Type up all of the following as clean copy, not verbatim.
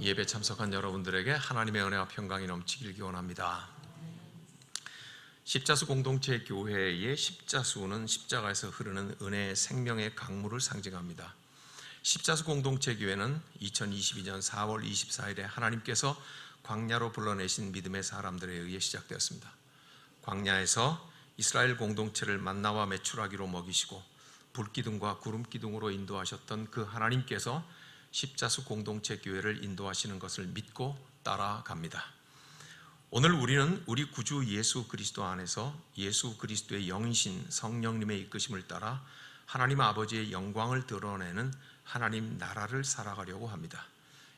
예배 참석한 여러분들에게 하나님의 은혜와 평강이 넘치길 기원합니다. 십자수 공동체 교회의 십자수는 십자가에서 흐르는 은혜의 생명의 강물을 상징합니다. 십자수 공동체 교회는 2022년 4월 24일에 하나님께서 광야로 불러내신 믿음의 사람들에 의해 시작되었습니다. 광야에서 이스라엘 공동체를 만나와 메추라기로 먹이시고 불기둥과 구름기둥으로 인도하셨던 그 하나님께서 십자수 공동체 교회를 인도하시는 것을 믿고 따라갑니다. 오늘 우리는 우리 구주 예수 그리스도 안에서 예수 그리스도의 영이신 성령님의 이끄심을 따라 하나님 아버지의 영광을 드러내는 하나님 나라를 살아가려고 합니다.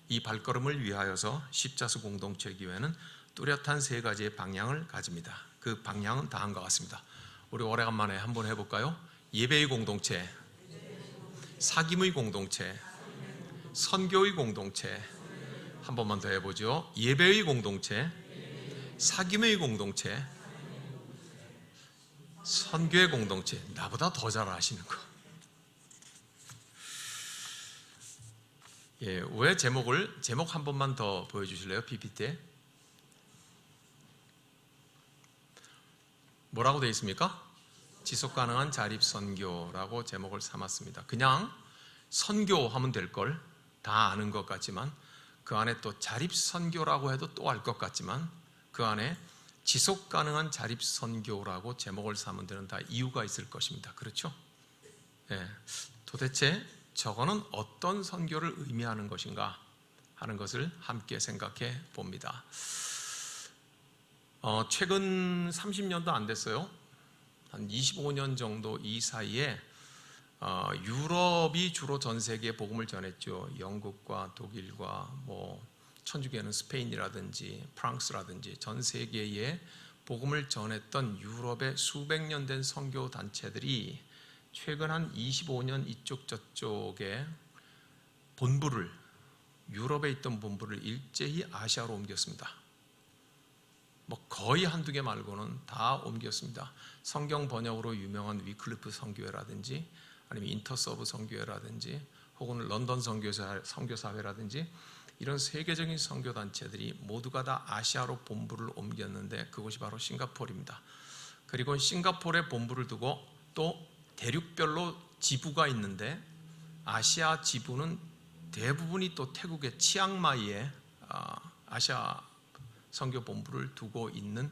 이 발걸음을 위하여서 십자수 공동체 교회는 뚜렷한 세 가지의 방향을 가집니다. 그 방향은 다음과 같습니다. 우리 오래간만에 한번 해볼까요? 예배의 공동체, 사귐의 공동체, 선교의 공동체. 한 번만 더 해보죠. 예배의 공동체, 사귐의 공동체, 선교의 공동체. 나보다 더 잘 아시는 거. 왜 제목 한 번만 더 보여주실래요? PPT에 뭐라고 되어 있습니까? 지속가능한 자립선교라고 제목을 삼았습니다. 그냥 선교하면 될 걸 다 아는 것 같지만 그 안에 또 자립선교라고 해도 또 알 것 같지만 그 안에 지속가능한 자립선교라고 제목을 삼은 데는 다 이유가 있을 것입니다. 그렇죠? 도대체 저거는 어떤 선교를 의미하는 것인가 하는 것을 함께 생각해 봅니다. 최근 30년도 안 됐어요. 한 25년 정도 이 사이에 유럽이 주로 전 세계에 복음을 전했죠. 영국과 독일과 천주교는 스페인이라든지 프랑스라든지 전 세계에 복음을 전했던 유럽의 수백 년 된 선교 단체들이 최근 한 25년 이쪽 저쪽에 본부를, 유럽에 있던 본부를 일제히 아시아로 옮겼습니다. 거의 한두 개 말고는 다 옮겼습니다. 성경 번역으로 유명한 위클리프 선교회라든지 아니면 인터서브 선교회라든지 혹은 런던 선교사회라든지 이런 세계적인 선교단체들이 모두가 다 아시아로 본부를 옮겼는데 그곳이 바로 싱가포르입니다. 그리고 싱가포르에 본부를 두고 또 대륙별로 지부가 있는데 아시아 지부는 대부분이 또 태국의 치앙마이에 아시아 선교 본부를 두고 있는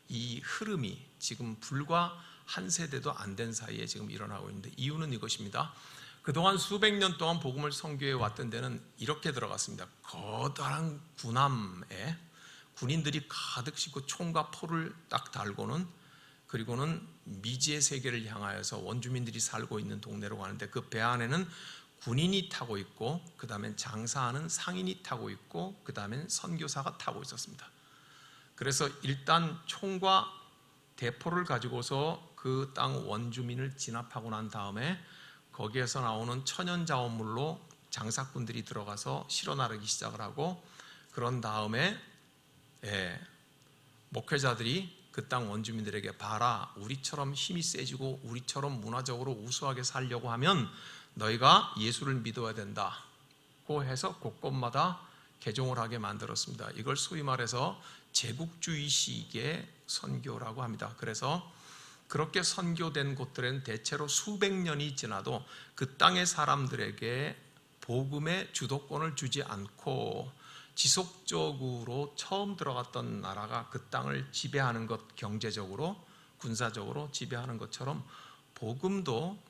이 흐름이 지금 불과 한 세대도 안 된 사이에 지금 일어나고 있는데 이유는 이것입니다. 그동안 수백 년 동안 복음을 선교해 왔던 데는 이렇게 들어갔습니다. 거대한 군함에 군인들이 가득 싣고 총과 포를 딱 달고는 그리고는 미지의 세계를 향하여서 원주민들이 살고 있는 동네로 가는데 그 배 안에는 군인이 타고 있고 그 다음에 장사하는 상인이 타고 있고 그 다음에 선교사가 타고 있었습니다. 그래서 일단 총과 대포를 가지고서 그 땅 원주민을 진압하고 난 다음에 거기에서 나오는 천연자원물로 장사꾼들이 들어가서 실어 나르기 시작을 하고 그런 다음에 목회자들이 그 땅 원주민들에게 봐라, 우리처럼 힘이 세지고 우리처럼 문화적으로 우수하게 살려고 하면 너희가 예수를 믿어야 된다고 해서 곳곳마다 개종을 하게 만들었습니다. 이걸 소위 말해서 제국주의식의 선교라고 합니다. 그래서 그렇게 선교된 곳들은 대체로 수백 년이 지나도 그 땅의 사람들에게 복음의 주도권을 주지 않고 지속적으로 처음 들어갔던 나라가 그 땅을 지배하는 것, 경제적으로 군사적으로 지배하는 것처럼 복음도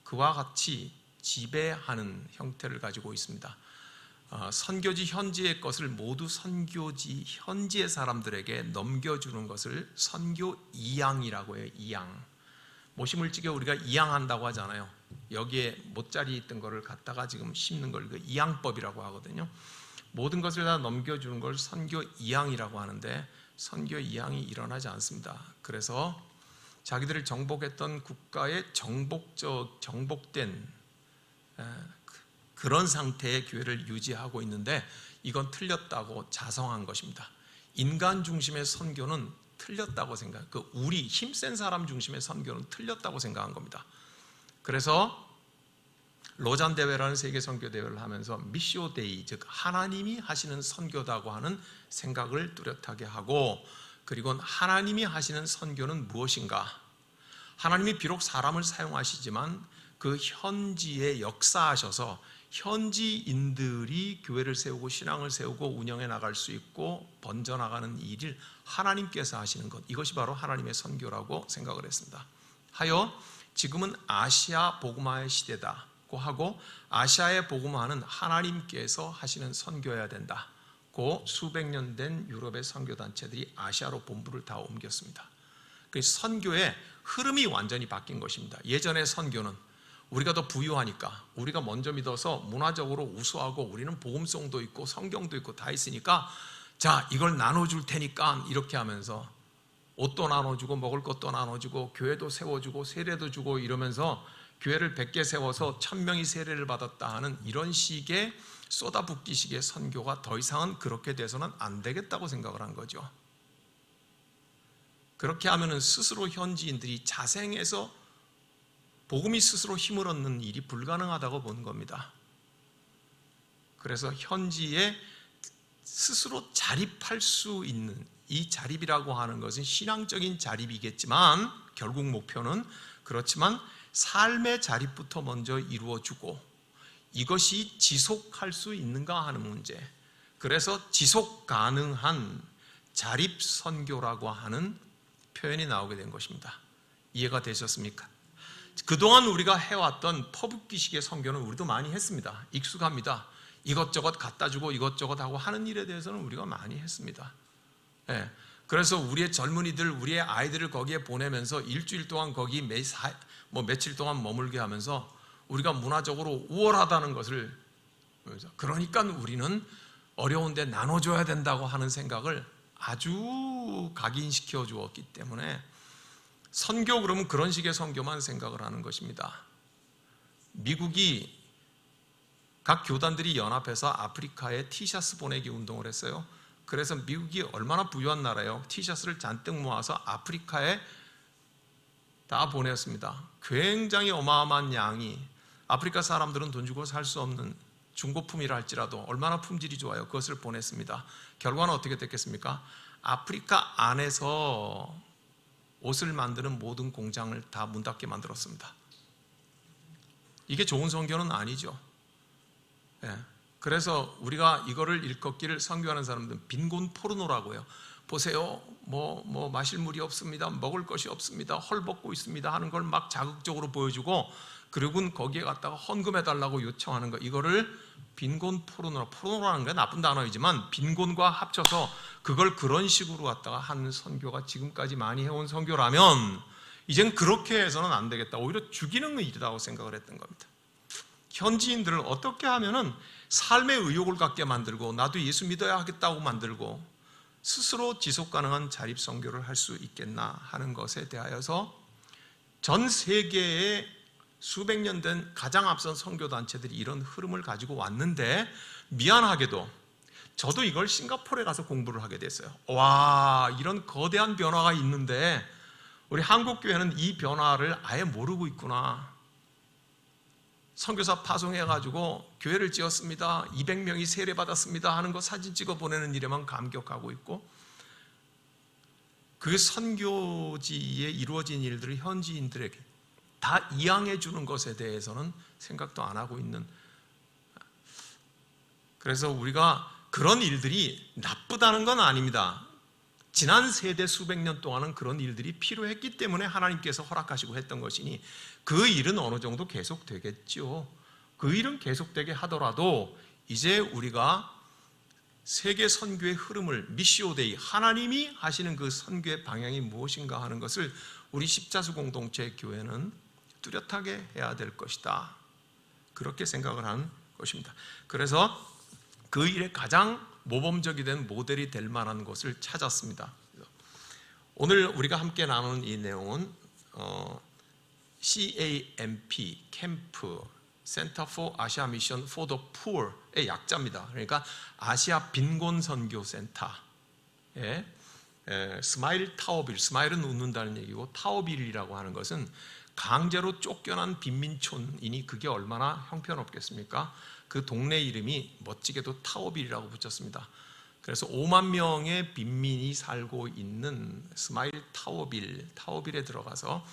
그와 같이 지배하는 형태를 가지고 있습니다. 선교지 현지의 것을 모두 선교지 현지의 사람들에게 넘겨주는 것을 선교 이양이라고 해요. 이양. 모시물집에 우리가 이양한다고 하잖아요. 여기에 못자리 있던 거를 갖다가 지금 심는 걸 그 이양법이라고 하거든요. 모든 것을 다 넘겨주는 걸 선교 이양이라고 하는데 선교 이양이 일어나지 않습니다. 그래서 자기들을 정복했던 국가의 정복된 그런 상태의 교회를 유지하고 있는데 이건 틀렸다고 자성한 것입니다. 인간 중심의 선교는 틀렸다고 생각. 우리 힘센 사람 중심의 선교는 틀렸다고 생각한 겁니다. 그래서 로잔 대회라는 세계 선교 대회를 하면서 미시오 데이, 즉 하나님이 하시는 선교다고 하는 생각을 뚜렷하게 하고, 그리고 하나님이 하시는 선교는 무엇인가? 하나님이 비록 사람을 사용하시지만 그 현지에 역사하셔서 현지인들이 교회를 세우고 신앙을 세우고 운영해 나갈 수 있고 번져나가는 일을 하나님께서 하시는 것, 이것이 바로 하나님의 선교라고 생각을 했습니다. 하여 지금은 아시아 복음화의 시대다고 하고, 아시아의 복음화는 하나님께서 하시는 선교여야 된다고 수백 년 된 유럽의 선교단체들이 아시아로 본부를 다 옮겼습니다. 그 선교의 흐름이 완전히 바뀐 것입니다. 예전의 선교는 우리가 더 부유하니까, 우리가 먼저 믿어서 문화적으로 우수하고 우리는 복음성도 있고 성경도 있고 다 있으니까 자, 이걸 나눠줄 테니까 이렇게 하면서 옷도 나눠주고 먹을 것도 나눠주고 교회도 세워주고 세례도 주고 이러면서 교회를 100개 세워서 1000명이 세례를 받았다 하는 이런 식의 쏟아붓기식의 선교가 더 이상은 그렇게 돼서는 안 되겠다고 생각을 한 거죠. 그렇게 하면은 스스로 현지인들이 자생해서 복음이 스스로 힘을 얻는 일이 불가능하다고 본 겁니다. 그래서 현지에 스스로 자립할 수 있는, 이 자립이라고 하는 것은 신앙적인 자립이겠지만 결국 목표는, 그렇지만 삶의 자립부터 먼저 이루어주고 이것이 지속할 수 있는가 하는 문제, 그래서 지속 가능한 자립 선교라고 하는 표현이 나오게 된 것입니다. 이해가 되셨습니까? 그동안 우리가 해왔던 퍼붓기식의 선교는 우리도 많이 했습니다. 익숙합니다. 이것저것 갖다 주고 이것저것 하고 하는 일에 대해서는 우리가 많이 했습니다. 네. 그래서 우리의 젊은이들, 우리의 아이들을 거기에 보내면서 일주일 동안 거기 며칠 동안 머물게 하면서 우리가 문화적으로 우월하다는 것을, 그러니까 우리는 어려운데 나눠줘야 된다고 하는 생각을 아주 각인시켜 주었기 때문에 선교, 그러면 그런 식의 선교만 생각을 하는 것입니다. 미국이 각 교단들이 연합해서 아프리카에 티셔츠 보내기 운동을 했어요. 그래서 미국이 얼마나 부유한 나라예요. 티셔츠를 잔뜩 모아서 아프리카에 다 보냈습니다. 굉장히 어마어마한 양이, 아프리카 사람들은 돈 주고 살 수 없는 중고품이라 할지라도 얼마나 품질이 좋아요. 그것을 보냈습니다. 결과는 어떻게 됐겠습니까? 아프리카 안에서 옷을 만드는 모든 공장을 다 문 닫게 만들었습니다. 이게 좋은 선교는 아니죠. 예. 그래서 우리가 이거를 일컫기를 선교하는 사람들은 빈곤 포르노라고 해요. 보세요, 뭐 마실 물이 없습니다, 먹을 것이 없습니다, 헐벗고 있습니다 하는 걸 막 자극적으로 보여주고, 그리고는 거기에 갖다가 헌금해 달라고 요청하는 거, 이거를 빈곤 포르노라는 게 나쁜 단어이지만 빈곤과 합쳐서 그걸 그런 식으로 갖다가 하는 선교가 지금까지 많이 해온 선교라면 이젠 그렇게 해서는 안 되겠다, 오히려 죽이는 일이라고 생각을 했던 겁니다. 현지인들을 어떻게 하면은 삶의 의욕을 갖게 만들고 나도 예수 믿어야 하겠다고 만들고 스스로 지속 가능한 자립 선교를 할 수 있겠나 하는 것에 대하여서 전 세계의 수백 년 된 가장 앞선 선교단체들이 이런 흐름을 가지고 왔는데, 미안하게도 저도 이걸 싱가포르에 가서 공부를 하게 됐어요. 와, 이런 거대한 변화가 있는데 우리 한국교회는 이 변화를 아예 모르고 있구나. 선교사 파송해가지고 교회를 지었습니다, 200명이 세례받았습니다 하는 거 사진 찍어 보내는 일에만 감격하고 있고, 그 선교지에 이루어진 일들을 현지인들에게 다 이양해 주는 것에 대해서는 생각도 안 하고 있는, 그래서 우리가 그런 일들이 나쁘다는 건 아닙니다. 지난 세대 수백 년 동안은 그런 일들이 필요했기 때문에 하나님께서 허락하시고 했던 것이니 그 일은 어느 정도 계속되겠죠. 그 일은 계속되게 하더라도 이제 우리가 세계 선교의 흐름을, 미시오데이, 하나님이 하시는 그 선교의 방향이 무엇인가 하는 것을 우리 십자수 공동체 교회는 뚜렷하게 해야 될 것이다, 그렇게 생각을 하는 것입니다. 그래서 그 일에 가장 모범적이 된 모델이 될 만한 것을 찾았습니다. 오늘 우리가 함께 나누는 이 내용은 CAMP, 캠프, Center for Asia Mission for the Poor의 약자입니다. 그러니까 아시아 빈곤 선교 센터의 스마일 타워빌, 스마일은 웃는다는 얘기고 타워빌이라고 하는 것은 강제로 쫓겨난 빈민촌이니 그게 얼마나 형편없겠습니까? 그 동네 이름이 멋지게도 타오빌이라고 붙였습니다. 그래서 5만 명의 빈민이 살고 있는 스마일 타오빌에 들어가서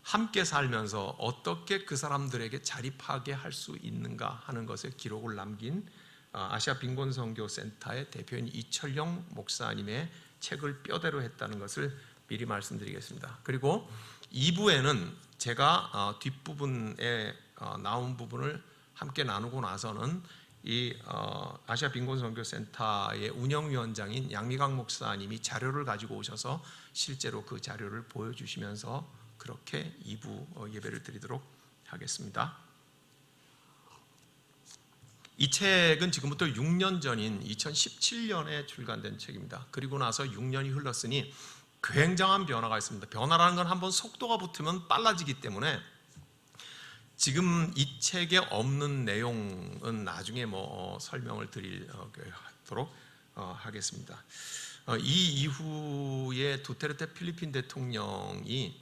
함께 살면서 어떻게 그 사람들에게 자립하게 할 수 있는가 하는 것에 기록을 남긴 아시아 빈곤선교센터의 대표인 이철영 목사님의 책을 뼈대로 했다는 것을 미리 말씀드리겠습니다. 그리고 2부에는 제가 뒷부분에 나온 부분을 함께 나누고 나서는 이 아시아 빈곤선교센터의 운영위원장인 양미강 목사님이 자료를 가지고 오셔서 실제로 그 자료를 보여주시면서 그렇게 2부 예배를 드리도록 하겠습니다. 이 책은 지금부터 6년 전인 2017년에 출간된 책입니다. 그리고 나서 6년이 흘렀으니 굉장한 변화가 있습니다. 변화라는 건 한번 속도가 붙으면 빨라지기 때문에 지금 이 책에 없는 내용은 나중에 설명을 드리도록 하겠습니다. 이 이후에 두테르테 필리핀 대통령이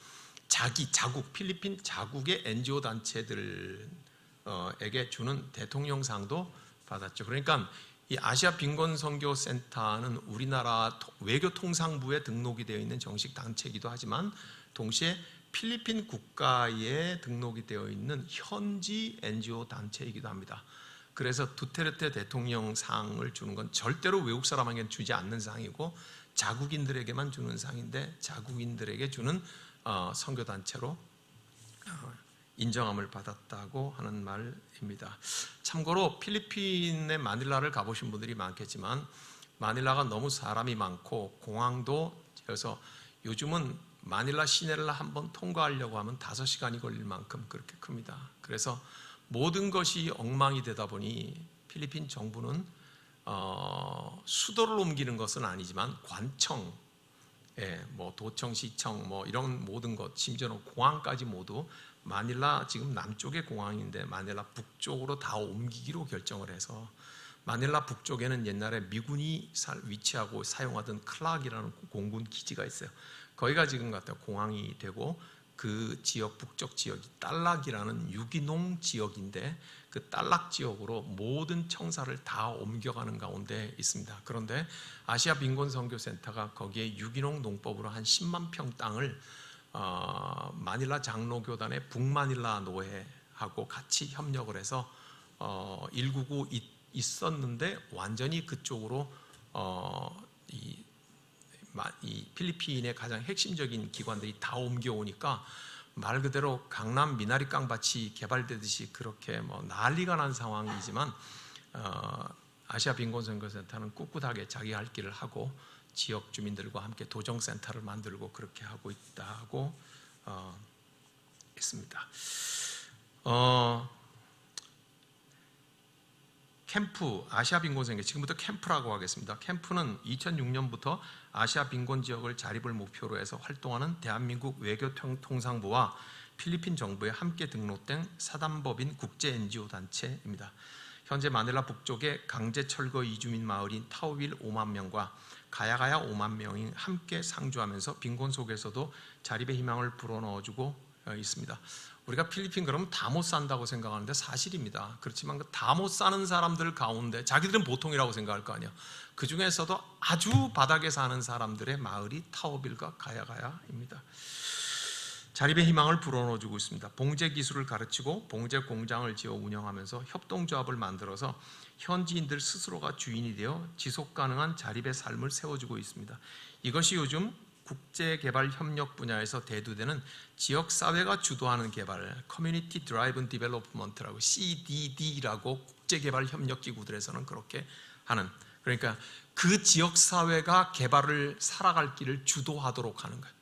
필리핀 자국의 NGO 단체들에게 주는 대통령상도 받았죠. 그러니까 이 아시아 빈곤선교센터는 우리나라 외교통상부에 등록이 되어 있는 정식 단체이기도 하지만 동시에 필리핀 국가에 등록이 되어 있는 현지 NGO 단체이기도 합니다. 그래서 두테르테 대통령 상을 주는 건 절대로 외국 사람에게 주지 않는 상이고 자국인들에게만 주는 상인데 자국인들에게 주는 선교단체로 인정함을 받았다고 하는 말입니다. 참고로 필리핀의 마닐라를 가보신 분들이 많겠지만 마닐라가 너무 사람이 많고 공항도 그래서 요즘은 마닐라 시내를 한번 통과하려고 하면 5시간이 걸릴 만큼 그렇게 큽니다. 그래서 모든 것이 엉망이 되다 보니 필리핀 정부는 수도를 옮기는 것은 아니지만 관청, 도청, 시청 이런 모든 것, 심지어는 공항까지 모두 마닐라 지금 남쪽의 공항인데 마닐라 북쪽으로 다 옮기기로 결정을 해서 마닐라 북쪽에는 옛날에 미군이 위치하고 사용하던 클락이라는 공군 기지가 있어요. 거기가 지금 갖다 공항이 되고 그 지역 북쪽 지역이 딸락이라는 유기농 지역인데 그 딸락 지역으로 모든 청사를 다 옮겨가는 가운데 있습니다. 그런데 아시아 빈곤선교센터가 거기에 유기농 농법으로 한 10만 평 땅을 마닐라 장로교단의 북마닐라 노회하고 같이 협력을 해서 199 있었는데 완전히 그쪽으로 이 필리핀의 가장 핵심적인 기관들이 다 옮겨오니까 말 그대로 강남 미나리 깡밭이 개발되듯이 그렇게 난리가 난 상황이지만 아시아 빈곤선교센터는 꿋꿋하게 자기 할 길을 하고 지역 주민들과 함께 도정센터를 만들고 그렇게 하고 있다고 했습니다. 캠프, 아시아 빈곤선교, 지금부터 캠프라고 하겠습니다. 캠프는 2006년부터 아시아 빈곤 지역을 자립을 목표로 해서 활동하는 대한민국 외교통상부와 필리핀 정부에 함께 등록된 사단법인 국제 NGO 단체입니다. 현재 마닐라 북쪽의 강제 철거 이주민 마을인 타오빌 5만 명과 가야가야 5만 명이 함께 상주하면서 빈곤 속에서도 자립의 희망을 불어넣어주고 있습니다. 우리가 필리핀 그러면 다 못 산다고 생각하는데 사실입니다. 그렇지만 그 다 못 사는 사람들 가운데 자기들은 보통이라고 생각할 거 아니에요. 그 중에서도 아주 바닥에 사는 사람들의 마을이 타오빌과 가야가야입니다. 자립의 희망을 불어넣어주고 있습니다. 봉제 기술을 가르치고 봉제 공장을 지어 운영하면서 협동조합을 만들어서 현지인들 스스로가 주인이 되어 지속 가능한 자립의 삶을 세워주고 있습니다. 이것이 요즘 국제개발협력 분야에서 대두되는 지역사회가 주도하는 개발, Community Driven Development라고 CDD라고 국제개발협력기구들에서는 그렇게 하는, 그러니까 그 지역사회가 개발을 살아갈 길을 주도하도록 하는 거예요.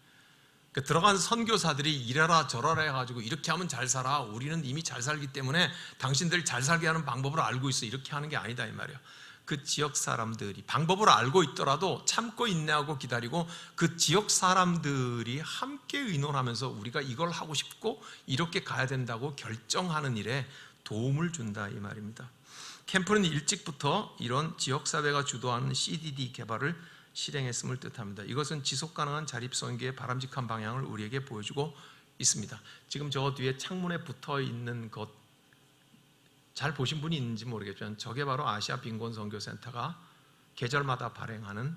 그러니까 들어간 선교사들이 이래라 저래라 해가지고 이렇게 하면 잘 살아, 우리는 이미 잘 살기 때문에 당신들 잘 살게 하는 방법을 알고 있어, 이렇게 하는 게 아니다 이 말이에요. 그 지역 사람들이 방법을 알고 있더라도 참고 인내하고 기다리고 그 지역 사람들이 함께 의논하면서 우리가 이걸 하고 싶고 이렇게 가야 된다고 결정하는 일에 도움을 준다 이 말입니다. 캠프는 일찍부터 이런 지역사회가 주도하는 CDD 개발을 실행했음을 뜻합니다. 이것은 지속가능한 자립선교의 바람직한 방향을 우리에게 보여주고 있습니다. 지금 저 뒤에 창문에 붙어 있는 것 잘 보신 분이 있는지 모르겠지만 저게 바로 아시아 빈곤 선교센터가 계절마다 발행하는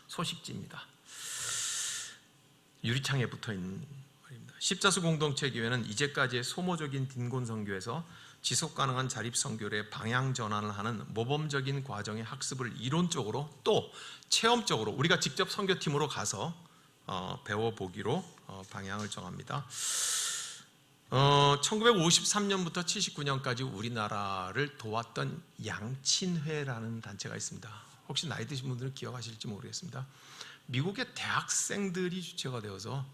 소식지입니다. 유리창에 붙어 있는 말입니다. 십자수 공동체 교회는 이제까지의 소모적인 빈곤 선교에서 지속 가능한 자립 선교의 방향 전환을 하는 모범적인 과정의 학습을 이론적으로 또 체험적으로 우리가 직접 선교팀으로 가서 배워보기로 방향을 정합니다. 1953년부터 79년까지 우리나라를 도왔던 양친회라는 단체가 있습니다. 혹시 나이 드신 분들은 기억하실지 모르겠습니다. 미국의 대학생들이 주체가 되어서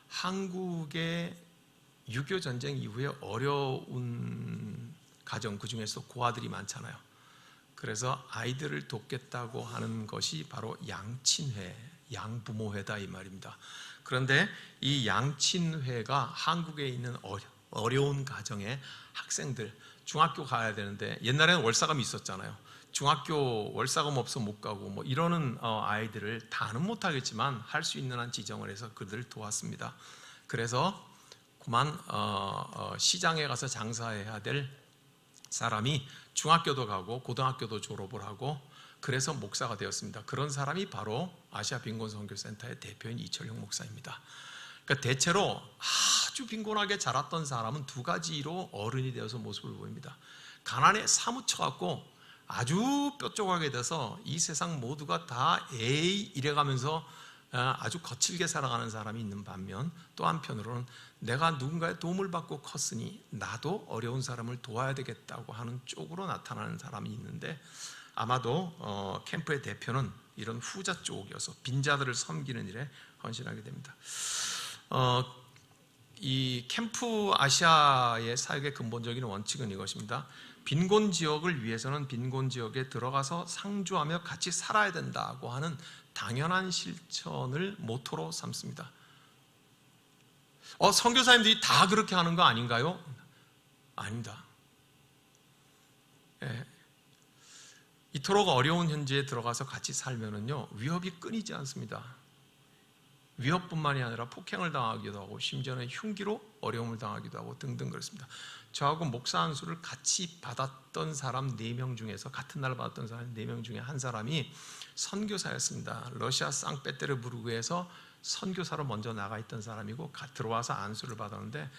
한국의 6.25 전쟁 이후에 어려운 가정, 그중에서 고아들이 많잖아요. 그래서 아이들을 돕겠다고 하는 것이 바로 양친회, 양부모회다 이 말입니다. 그런데 이 양친회가 한국에 있는 어려운 가정의 학생들, 중학교 가야 되는데 옛날에는 월사감이 있었잖아요. 중학교 월사감 없어 못 가고 뭐 이러는 아이들을 다는 못하겠지만 할 수 있는 한 지정을 해서 그들을 도왔습니다. 그래서 그만 시장에 가서 장사해야 될 사람이 중학교도 가고 고등학교도 졸업을 하고 그래서 목사가 되었습니다. 그런 사람이 바로 아시아 빈곤 선교센터의 대표인 이철용 목사입니다. 그러니까 대체로 아주 빈곤하게 자랐던 사람은 두 가지로 어른이 되어서 모습을 보입니다. 가난에 사무쳐갖고 아주 뾰족하게 돼서 이 세상 모두가 다 에이 이래가면서 아주 거칠게 살아가는 사람이 있는 반면 또 한편으로는 내가 누군가의 도움을 받고 컸으니 나도 어려운 사람을 도와야 되겠다고 하는 쪽으로 나타나는 사람이 있는데 아마도 캠프의 대표는 이런 후자 쪽이어서 빈자들을 섬기는 일에 헌신하게 됩니다. 이 캠프 아시아의 사역의 근본적인 원칙은 이것입니다. 빈곤 지역을 위해서는 빈곤 지역에 들어가서 상주하며 같이 살아야 된다고 하는 당연한 실천을 모토로 삼습니다. 선교사님들이 다 그렇게 하는 거 아닌가요? 아닙니다. 이토록 어려운 현지에 들어가서 같이 살면은요 위협이 끊이지 않습니다. 위협뿐만이 아니라 폭행을 당하기도 하고 심지어는 흉기로 어려움을 당하기도 하고 등등 그렇습니다. 저하고 목사 안수를 같이 받았던 사람 4명 중에서 같은 날 받았던 사람 4명 중에 한 사람이 선교사였습니다. 러시아 상페테르부르크에서 선교사로 먼저 나가 있던 사람이고 들어와서 안수를 받았는데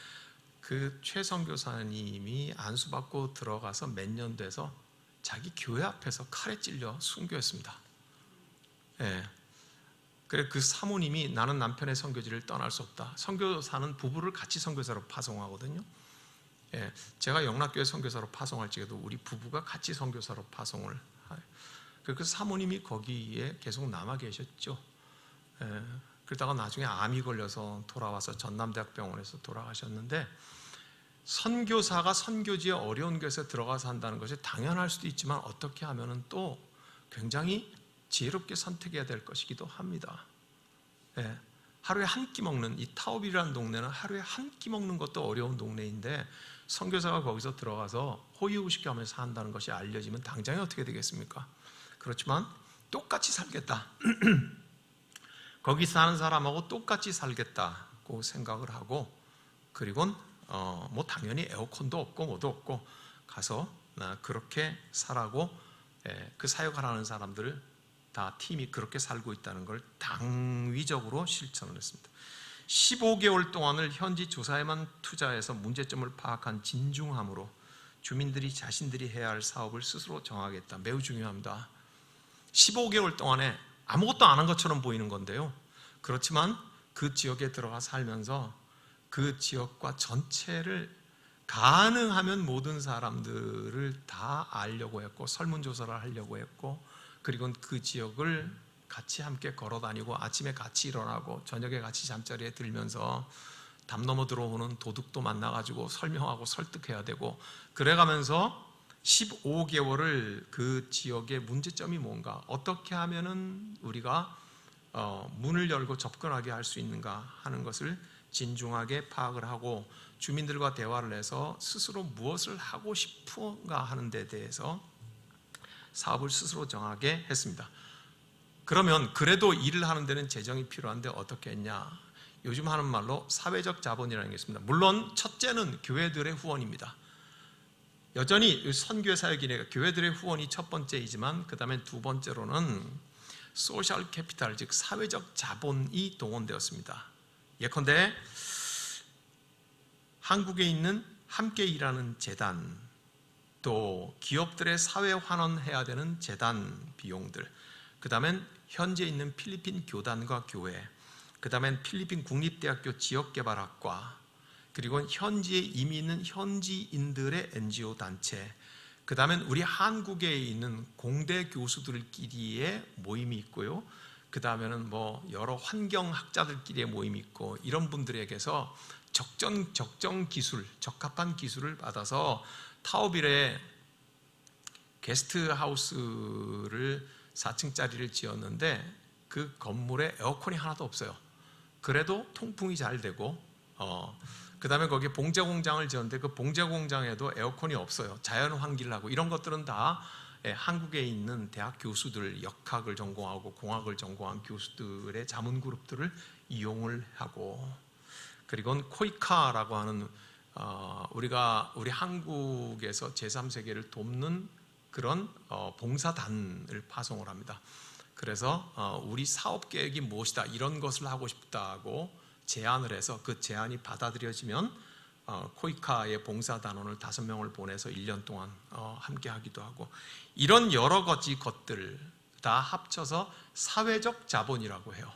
그 최 선교사님이 안수받고 들어가서 몇 년 돼서 자기 교회 앞에서 칼에 찔려 순교했습니다. 그래 그 사모님이 나는 남편의 선교지를 떠날 수 없다. 선교사는 부부를 같이 선교사로 파송하거든요. 제가 영락교회 선교사로 파송할 적에도 우리 부부가 같이 선교사로 파송을 해요. 그 사모님이 거기에 계속 남아 계셨죠. 그러다가 나중에 암이 걸려서 돌아와서 전남대학병원에서 돌아가셨는데 선교사가 선교지에 어려운 곳에 들어가서 한다는 것이 당연할 수도 있지만 어떻게 하면은 또 굉장히 지혜롭게 선택해야 될 것이기도 합니다. 하루에 한 끼 먹는 이 타오빌이라는 동네는 하루에 한 끼 먹는 것도 어려운 동네인데 선교사가 거기서 들어가서 호의호식게 하면서 산다는 것이 알려지면 당장에 어떻게 되겠습니까? 그렇지만 똑같이 살겠다. 거기 사는 사람하고 똑같이 살겠다고 생각을 하고 그리고는 뭐 당연히 에어컨도 없고 뭐도 없고 가서 그렇게 살라고 그 사역하라는 사람들을 다 팀이 그렇게 살고 있다는 걸 당위적으로 실천을 했습니다. 15개월 동안을 현지 조사에만 투자해서 문제점을 파악한 진중함으로 주민들이 자신들이 해야 할 사업을 스스로 정하겠다. 매우 중요합니다. 15개월 동안에 아무것도 안 한 것처럼 보이는 건데요. 그렇지만 그 지역에 들어가 살면서 그 지역과 전체를 가능하면 모든 사람들을 다 알려고 했고 설문조사를 하려고 했고 그리고 그 지역을 같이 함께 걸어다니고 아침에 같이 일어나고 저녁에 같이 잠자리에 들면서 담 넘어 들어오는 도둑도 만나가지고 설명하고 설득해야 되고 그래가면서 15개월을 그 지역의 문제점이 뭔가 어떻게 하면은 우리가 문을 열고 접근하게 할 수 있는가 하는 것을 진중하게 파악을 하고 주민들과 대화를 해서 스스로 무엇을 하고 싶은가 하는 데 대해서 사업을 스스로 정하게 했습니다. 그러면 그래도 일을 하는 데는 재정이 필요한데 어떻게 했냐? 요즘 하는 말로 사회적 자본이라는 게 있습니다. 물론 첫째는 교회들의 후원입니다. 여전히 선교회 사역인의 교회들의 후원이 첫 번째이지만 그 다음에 두 번째로는 소셜 캐피탈, 즉 사회적 자본이 동원되었습니다. 예컨대 한국에 있는 함께 일하는 재단, 또 기업들의 사회 환원해야 되는 재단 비용들, 그 다음엔 현재 있는 필리핀 교단과 교회, 그 다음엔 필리핀 국립대학교 지역개발학과, 그리고 현지에 이미 있는 현지인들의 NGO 단체, 그 다음엔 우리 한국에 있는 공대 교수들끼리의 모임이 있고요. 그 다음에는 뭐 여러 환경학자들끼리의 모임이 있고, 이런 분들에게서 적정 기술, 적합한 기술을 받아서 타오빌에 게스트하우스를 4층짜리를 지었는데 그 건물에 에어컨이 하나도 없어요. 그래도 통풍이 잘 되고, 그 다음에 거기에 봉제 공장을 지었는데 그 봉제 공장에도 에어컨이 없어요. 자연 환기를 하고, 이런 것들은 다 한국에 있는 대학 교수들, 역학을 전공하고 공학을 전공한 교수들의 자문 그룹들을 이용을 하고, 그리고 코이카라고 하는 우리 한국에서 제3세계를 돕는 그런 봉사단을 파송을 합니다. 그래서 우리 사업 계획이 무엇이다, 이런 것을 하고 싶다고 제안을 해서 그 제안이 받아들여지면 코이카의 봉사단원을 5명을 보내서 1년 동안 함께 하기도 하고, 이런 여러 가지 것들 다 합쳐서 사회적 자본이라고 해요.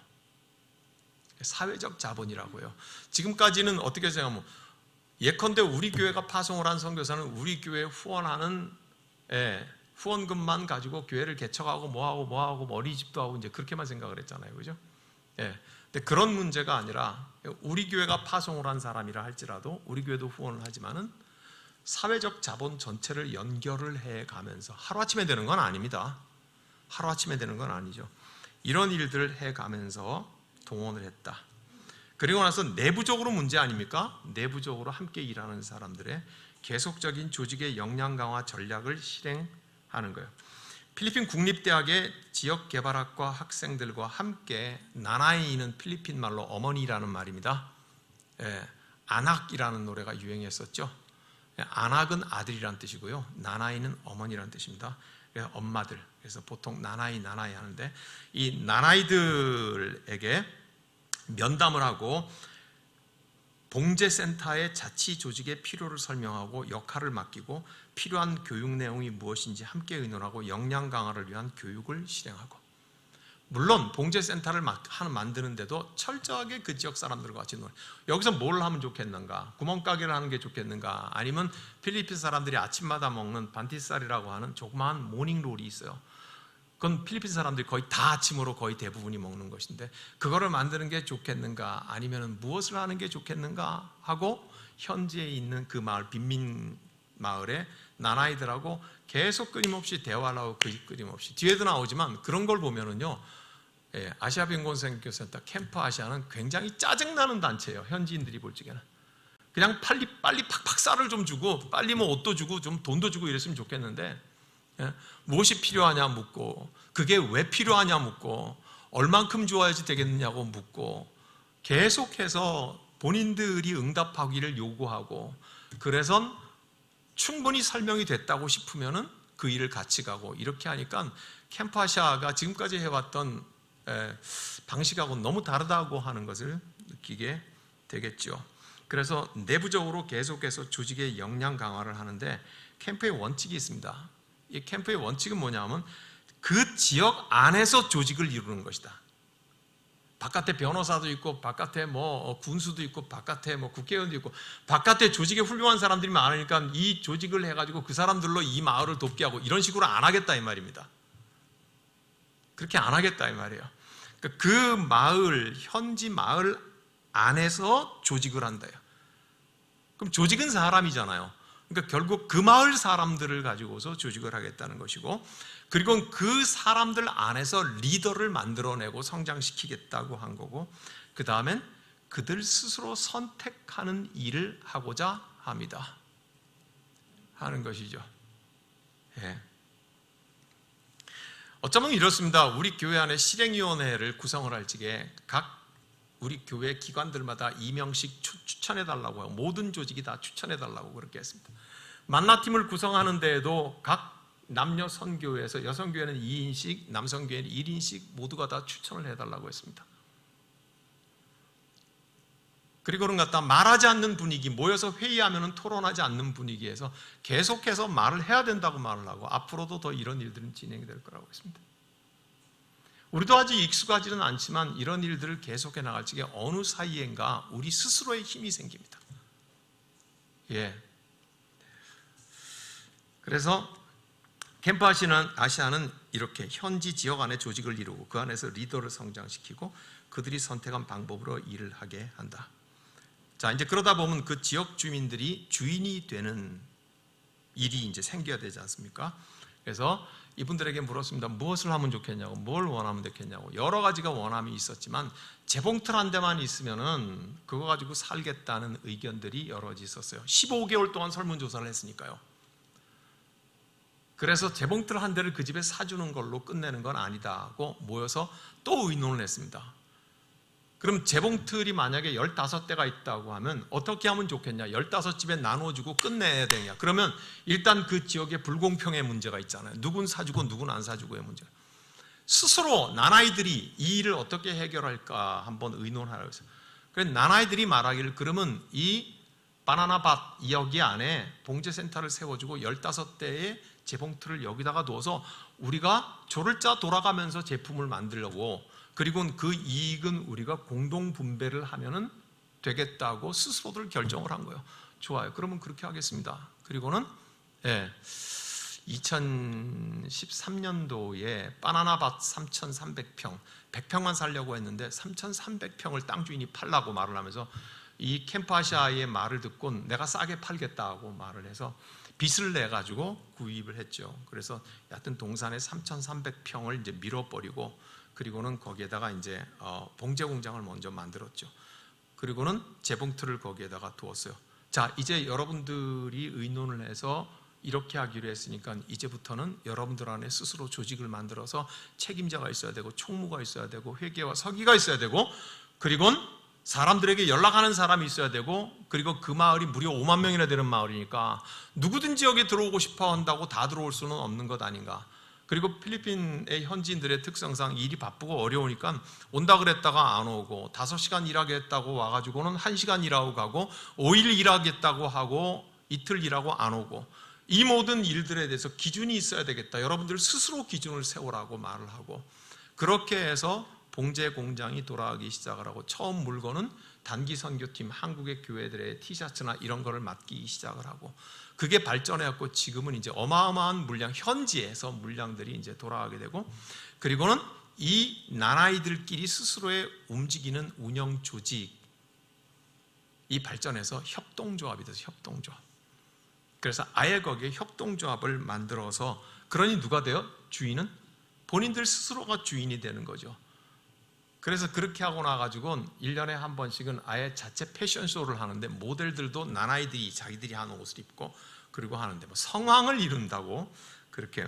사회적 자본이라고 해요. 지금까지는 어떻게 생각하면, 예컨대 우리 교회가 파송을 한 선교사는 우리 교회에 후원하는 후원금만 가지고 교회를 개척하고 뭐하고 어린이집도 하고 이제 그렇게만 생각을 했잖아요. 그죠? 근데 그런 문제가 아니라, 우리 교회가 파송을 한 사람이라 할지라도 우리 교회도 후원을 하지만은 사회적 자본 전체를 연결을 해 가면서, 하루아침에 되는 건 아닙니다. 하루아침에 되는 건 아니죠. 이런 일들을 해 가면서 동원을 했다. 그리고 나서 내부적으로 문제 아닙니까? 내부적으로 함께 일하는 사람들의 계속적인 조직의 역량 강화 전략을 실행하는 거예요. 필리핀 국립대학의 지역개발학과 학생들과 함께, 나나이는 필리핀 말로 어머니라는 말입니다. 아낙이라는 노래가 유행했었죠. 아낙은 아들이란 뜻이고요, 나나이는 어머니란 뜻입니다. 그래서 엄마들, 그래서 보통 나나이 하는데, 이 나나이들에게 면담을 하고 봉제센터의 자치 조직의 필요를 설명하고 역할을 맡기고, 필요한 교육 내용이 무엇인지 함께 의논하고 역량 강화를 위한 교육을 실행하고, 물론 봉제센터를 만드는데도 철저하게 그 지역 사람들과 같이 여기서 뭘 하면 좋겠는가, 구멍가게를 하는 게 좋겠는가, 아니면 필리핀 사람들이 아침마다 먹는 반티살이라고 하는 조그마한 모닝롤이 있어요. 그건 필리핀 사람들이 거의 다 아침으로 거의 대부분이 먹는 것인데, 그거를 만드는 게 좋겠는가, 아니면 무엇을 하는 게 좋겠는가 하고, 현지에 있는 그 마을, 빈민 마을에 나나이들하고 계속 끊임없이 대화를 하고, 끊임없이 뒤에도 나오지만, 그런 걸 보면은요, 아시아 빈곤생교센터 캠프 아시아는 굉장히 짜증나는 단체예요. 현지인들이 볼 적에는 그냥 빨리 팍팍 쌀을 좀 주고, 빨리 뭐 옷도 주고 좀 돈도 주고 이랬으면 좋겠는데, 무엇이 필요하냐 묻고, 그게 왜 필요하냐 묻고, 얼만큼 주어야지 되겠느냐고 묻고, 계속해서 본인들이 응답하기를 요구하고, 그래서 충분히 설명이 됐다고 싶으면은 그 일을 같이 가고, 이렇게 하니까 캠프아시아가 지금까지 해왔던 방식하고 너무 다르다고 하는 것을 느끼게 되겠죠. 그래서 내부적으로 계속해서 조직의 역량 강화를 하는데, 캠프의 원칙이 있습니다. 이 캠프의 원칙은 뭐냐면, 그 지역 안에서 조직을 이루는 것이다. 바깥에 변호사도 있고, 바깥에 뭐 군수도 있고, 바깥에 뭐 국회의원도 있고, 바깥에 조직에 훌륭한 사람들이 많으니까 이 조직을 해가지고 그 사람들로 이 마을을 돕게 하고, 이런 식으로 안 하겠다 이 말입니다. 그렇게 안 하겠다 이 말이에요. 그 마을, 현지 마을 안에서 조직을 한다요. 그럼 조직은 사람이잖아요. 그러니까 결국 그 마을 사람들을 가지고서 조직을 하겠다는 것이고, 그리고 그 사람들 안에서 리더를 만들어내고 성장시키겠다고 한 거고, 그 다음엔 그들 스스로 선택하는 일을 하고자 합니다. 하는 것이죠. 어쩌면 이렇습니다. 우리 교회 안에 실행위원회를 구성을 할 적에 각 우리 교회 기관들마다 이명식 추천해달라고 하고 모든 조직이 다 추천해달라고 그렇게 했습니다. 만나팀을 구성하는 데에도 각 남녀 선교회에서 여성교회는 2인씩, 남성교회는 1인씩 모두가 다 추천을 해달라고 했습니다. 그리고는 갖다 말하지 않는 분위기, 모여서 회의하면 토론하지 않는 분위기에서 계속해서 말을 해야 된다고 말을 하고 앞으로도 더 이런 일들은 진행이 될 거라고 했습니다. 우리도 아직 익숙하지는 않지만 이런 일들을 계속해 나갈 적에 어느 사이엔가 우리 스스로의 힘이 생깁니다. 예. 그래서 캠프 아시아는 이렇게 현지 지역 안에 조직을 이루고 그 안에서 리더를 성장시키고 그들이 선택한 방법으로 일을 하게 한다. 자, 이제 그러다 보면 그 지역 주민들이 주인이 되는 일이 이제 생겨야 되지 않습니까? 그래서 이분들에게 물었습니다. 무엇을 하면 좋겠냐고, 뭘 원하면 좋겠냐고. 여러 가지가 원함이 있었지만 재봉틀 한 대만 있으면은 그거 가지고 살겠다는 의견들이 여러 가지 있었어요. 15개월 동안 설문조사를 했으니까요. 그래서 재봉틀 한 대를 그 집에 사주는 걸로 끝내는 건 아니다고 모여서 또 의논을 했습니다. 그럼 재봉틀이 만약에 15대가 있다고 하면 어떻게 하면 좋겠냐? 15집에 나눠주고 끝내야 되냐? 그러면 일단 그 지역에 불공평의 문제가 있잖아요. 누군 사주고 누군 안 사주고의 문제. 스스로 나나이들이 이 일을 어떻게 해결할까 한번 의논하라고 했어요. 그래서 나나이들이 말하기를 그러면 이 바나나밭 여기 안에 봉제센터를 세워주고 15대의 재봉틀을 여기다가 놓아서 우리가 조를 짜 돌아가면서 제품을 만들려고 그리고 그 이익은 우리가 공동 분배를 하면은 되겠다고 스스로들 결정을 한 거예요. 좋아요. 그러면 그렇게 하겠습니다. 그리고는 2013년도에 바나나밭 3,300평, 100평만 살려고 했는데 3,300평을 땅 주인이 팔라고 말을 하면서 이 캠프아시아의 말을 듣고 내가 싸게 팔겠다고 말을 해서 빚을 내 가지고 구입을 했죠. 그래서 여하튼 동산에 3,300평을 이제 밀어버리고 그리고는 거기에다가 이제 봉제 공장을 먼저 만들었죠. 그리고는 재봉틀을 거기에다가 두었어요. 자, 이제 여러분들이 의논을 해서 이렇게 하기로 했으니까 이제부터는 여러분들 안에 스스로 조직을 만들어서 책임자가 있어야 되고 총무가 있어야 되고 회계와 서기가 있어야 되고 그리고는 사람들에게 연락하는 사람이 있어야 되고 그리고 그 마을이 무려 5만 명이나 되는 마을이니까 누구든지 여기 들어오고 싶어 한다고 다 들어올 수는 없는 것 아닌가. 그리고 필리핀의 현지인들의 특성상 일이 바쁘고 어려우니까 온다 그랬다가 안 오고 5시간 일하겠다고 와가지고는 1시간 일하고 가고 5일 일하겠다고 하고 이틀 일하고 안 오고 이 모든 일들에 대해서 기준이 있어야 되겠다. 여러분들 스스로 기준을 세우라고 말을 하고 그렇게 해서 봉제 공장이 돌아가기 시작을 하고 처음 물건은 단기 선교팀 한국의 교회들의 티셔츠나 이런 거를 맡기기 시작을 하고 그게 발전해갖고 지금은 이제 어마어마한 물량 현지에서 물량들이 이제 돌아가게 되고 그리고는 이 나라이들끼리 스스로의 움직이는 운영 조직이 발전해서 협동조합이 돼서 협동조합. 그래서 아예 거기에 협동조합을 만들어서 그러니 누가 돼요? 주인은 본인들 스스로가 주인이 되는 거죠. 그래서 그렇게 하고 나가지고 1년에 한 번씩은 아예 자체 패션쇼를 하는데 모델들도 나나이들이 자기들이 하는 옷을 입고 그리고 하는데 뭐 성황을 이룬다고 그렇게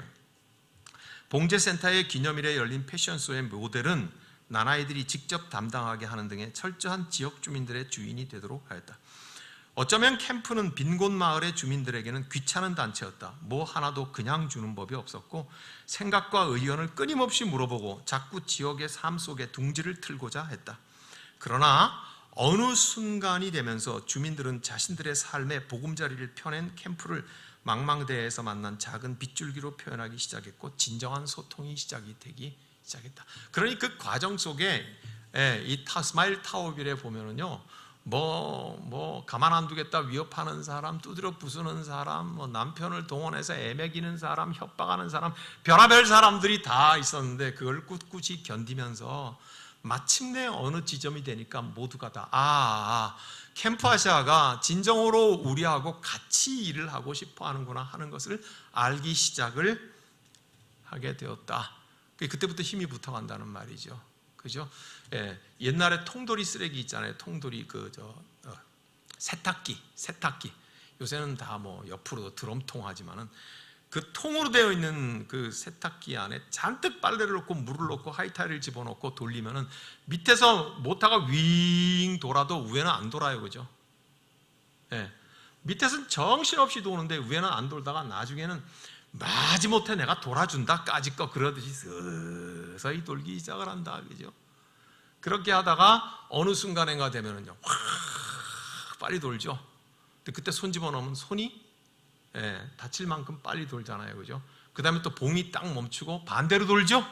봉제센터의 기념일에 열린 패션쇼의 모델은 나나이들이 직접 담당하게 하는 등의 철저한 지역 주민들의 주인이 되도록 하였다. 어쩌면 캠프는 빈곤 마을의 주민들에게는 귀찮은 단체였다. 뭐 하나도 그냥 주는 법이 없었고 생각과 의견을 끊임없이 물어보고 자꾸 지역의 삶 속에 둥지를 틀고자 했다. 그러나 어느 순간이 되면서 주민들은 자신들의 삶의 보금자리를 펴낸 캠프를 망망대해에서 만난 작은 빗줄기로 표현하기 시작했고 진정한 소통이 시작이 되기 시작했다. 그러니 그 과정 속에 이 스마일 타워빌에 보면은요 가만 안 두겠다 위협하는 사람, 두드려 부수는 사람, 남편을 동원해서 애매기는 사람, 협박하는 사람, 별의별 사람들이 다 있었는데 그걸 꿋꿋이 견디면서 마침내 어느 지점이 되니까 모두가 다 캠프아시아가 진정으로 우리하고 같이 일을 하고 싶어 하는구나 하는 것을 알기 시작을 하게 되었다. 그때부터 힘이 붙어간다는 말이죠. 그죠? 예, 옛날에 통돌이 쓰레기 있잖아요. 통돌이 세탁기. 요새는 다 뭐 옆으로 드럼통 하지만은 그 통으로 되어 있는 그 세탁기 안에 잔뜩 빨래를 넣고 물을 넣고 하이타이를 집어넣고 돌리면은 밑에서 모터가 윙 돌아도 위에는 안 돌아요, 그죠? 예. 밑에서는 정신없이 도는데 위에는 안 돌다가 나중에는 마지못해 내가 돌아준다 까짓 거 그러듯이 서서히 돌기 시작을 한다, 그죠? 그렇게 하다가 어느 순간인가 되면은요, 확 빨리 돌죠. 근데 그때 손 집어넣으면 손이 다칠 만큼 빨리 돌잖아요, 그죠? 그 다음에 또 봉이 딱 멈추고 반대로 돌죠.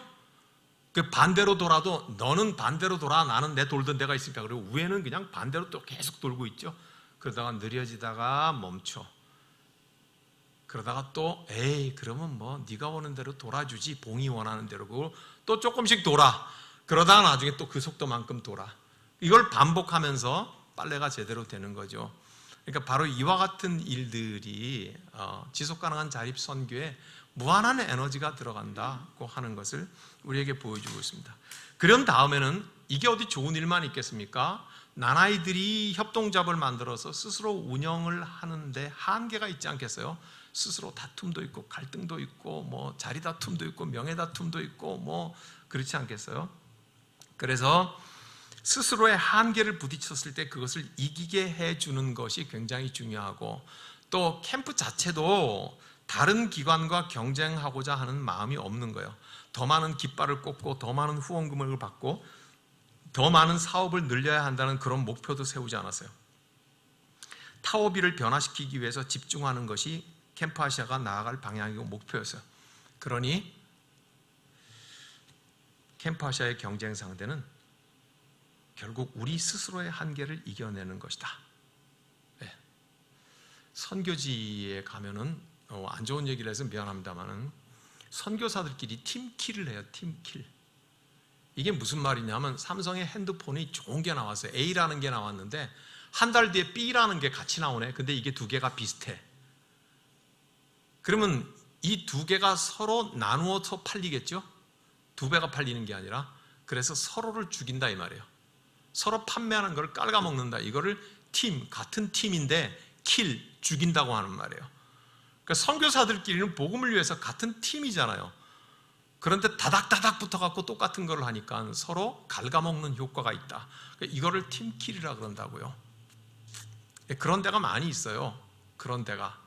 그 반대로 돌아도 너는 반대로 돌아, 나는 내 돌던 데가 있으니까. 그리고 위에는 그냥 반대로 또 계속 돌고 있죠. 그러다가 느려지다가 멈춰. 그러다가 또 에이 그러면 뭐 네가 오는 대로 돌아주지, 봉이 원하는 대로. 그걸 또 조금씩 돌아. 그러다가 나중에 또 그 속도만큼 돌아. 이걸 반복하면서 빨래가 제대로 되는 거죠. 그러니까 바로 이와 같은 일들이 지속가능한 자립 선교에 무한한 에너지가 들어간다고 하는 것을 우리에게 보여주고 있습니다. 그런 다음에는 이게 어디 좋은 일만 있겠습니까? 나나이들이 협동조합을 만들어서 스스로 운영을 하는데 한계가 있지 않겠어요? 스스로 다툼도 있고 갈등도 있고 뭐 자리 다툼도 있고 명예 다툼도 있고 뭐 그렇지 않겠어요? 그래서 스스로의 한계를 부딪혔을 때 그것을 이기게 해주는 것이 굉장히 중요하고, 또 캠프 자체도 다른 기관과 경쟁하고자 하는 마음이 없는 거예요. 더 많은 깃발을 꽂고 더 많은 후원금을 받고 더 많은 사업을 늘려야 한다는 그런 목표도 세우지 않았어요. 타워비를 변화시키기 위해서 집중하는 것이 캠프 아시아가 나아갈 방향이고 목표였어요. 그러니 캠프 아시아의 경쟁 상대는 결국 우리 스스로의 한계를 이겨내는 것이다. 네. 선교지에 가면은 안 좋은 얘기를 해서 미안합니다만은 선교사들끼리 팀킬을 해요. 팀킬. 이게 무슨 말이냐면 삼성의 핸드폰이 좋은 게 나왔어요. A라는 게 나왔는데 한 달 뒤에 B라는 게 같이 나오네. 근데 이게 두 개가 비슷해. 그러면 이 두 개가 서로 나누어서 팔리겠죠? 두 배가 팔리는 게 아니라. 그래서 서로를 죽인다 이 말이에요. 서로 판매하는 걸 깔아먹는다. 이거를 같은 팀인데 킬, 죽인다고 하는 말이에요. 그러니까 선교사들끼리는 복음을 위해서 같은 팀이잖아요. 그런데 다닥다닥 붙어갖고 똑같은 걸 하니까 서로 갉아먹는 효과가 있다. 그러니까 이거를 팀킬이라 그런다고요. 그런 데가 많이 있어요. 그런 데가.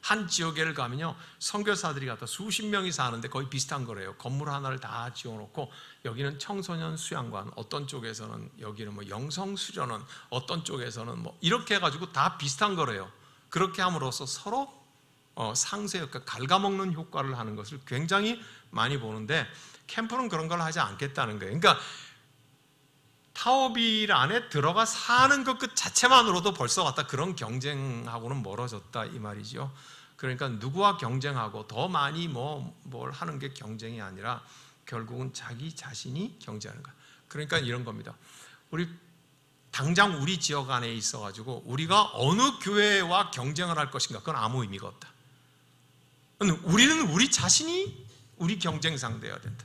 한 지역에 가면요, 선교사들이 갖다 수십 명이 사는데 거의 비슷한 거래요. 건물 하나를 다 지어놓고 여기는 청소년 수양관, 어떤 쪽에서는 여기는 뭐 영성 수련원, 어떤 쪽에서는 뭐 이렇게 해가지고 다 비슷한 거래요. 그렇게 함으로써 서로 상세 효과, 갉아먹는 효과를 하는 것을 굉장히 많이 보는데 캠프는 그런 걸 하지 않겠다는 거예요. 그러니까 타워빌 안에 들어가 사는 것 그 자체만으로도 벌써 갖다 그런 경쟁하고는 멀어졌다 이 말이죠. 그러니까 누구와 경쟁하고 더 많이 뭘 하는 게 경쟁이 아니라 결국은 자기 자신이 경쟁하는 거야. 그러니까 이런 겁니다. 당장 우리 지역 안에 있어가지고 우리가 어느 교회와 경쟁을 할 것인가, 그건 아무 의미가 없다. 우리는 우리 자신이 우리 경쟁 상대여야 된다.